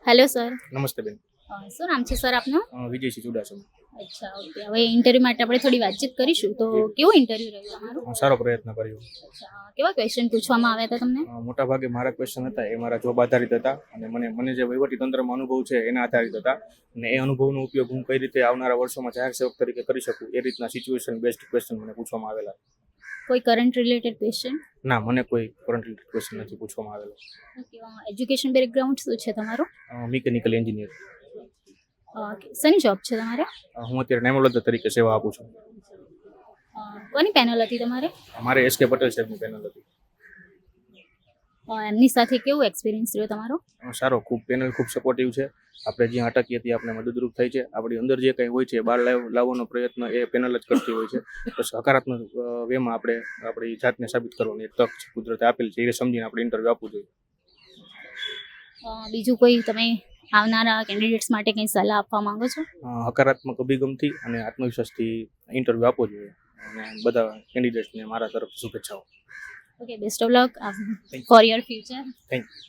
Hello sir. નમસ્તે બેન. શું નામ છે સર આપનું? વિજયસિંહ ચુડાસમા. અચ્છા, ઓકે. હવે ઇન્ટરવ્યૂ માટે આપણે થોડી વાતચીત કરીશું. તો કેવું ઇન્ટરવ્યૂ રહ્યું તમારું? સારો પ્રયત્ન કર્યો. અચ્છા, કેવા ક્વેશ્ચન પૂછવામાં આવ્યા હતા તમને? મોટા ભાગે મારા ક્વેશ્ચન હતા એ મારા જોબ આધારિત હતા અને મને જે વહીવટી તંત્રમાં અનુભવ છે એના આધારિત હતા અને એ અનુભવનો ઉપયોગ હું કઈ રીતે આવનારા વર્ષોમાં જાહેર સેવક તરીકે કરી શકું એ રીતના સિચ્યુએશન બેસ્ડ ક્વેશ્ચન મને પૂછવામાં આવેલા. કોઈ કરંટ રિલેટેડ ક્વેશ્ચન? ના, મને કોઈ કરંટ ક્વેશ્ચન નથી પૂછવામાં આવેલો. ઓકે. એજ્યુકેશન બેકગ્રાઉન્ડ શું છે તમારું? Mechanical engineer. ઓકે. શેની જોબ છે તમારે? હું અત્યારે નેમોલોજર તરીકે સેવા આપું છું. કોની પેનલ હતી તમારે? મારે એસ કે પટેલ સાહેબની પેનલ હતી. એમની સાથે કેવું એક્સપિરિયન્સ રહ્યો તમારો? સારો, ખૂબ પેનલ ખૂબ સપોર્ટિવ છે. આપણે જ્યાં અટકીએ ત્યાં આપણે મદદરૂપ થાય છે. આપણી અંદર જે કંઈ હોય છે બહાર લાવવાનો પ્રયત્ન એ પેનલ જ કરતી હોય છે. બસ હકારાત્મક વેમાં આપણે આપણી જાતને સાબિત કરવાની એક તક છે કુદરતે આપેલ છે, એ સમજીને આપણે ઇન્ટરવ્યૂ આપવું જોઈએ. બીજું કોઈ તમે આવનારા કેન્ડિડેટ્સ માટે કંઈ સલાહ આપવા માંગો છો? હકારાત્મક અભિગમથી અને આત્મવિશ્વાસથી ઇન્ટરવ્યૂ આપવો જોઈએ અને બધા કેન્ડિડેટ્સને મારા તરફ શુભેચ્છાઓ. Okay, best of luck for your future. Thank you.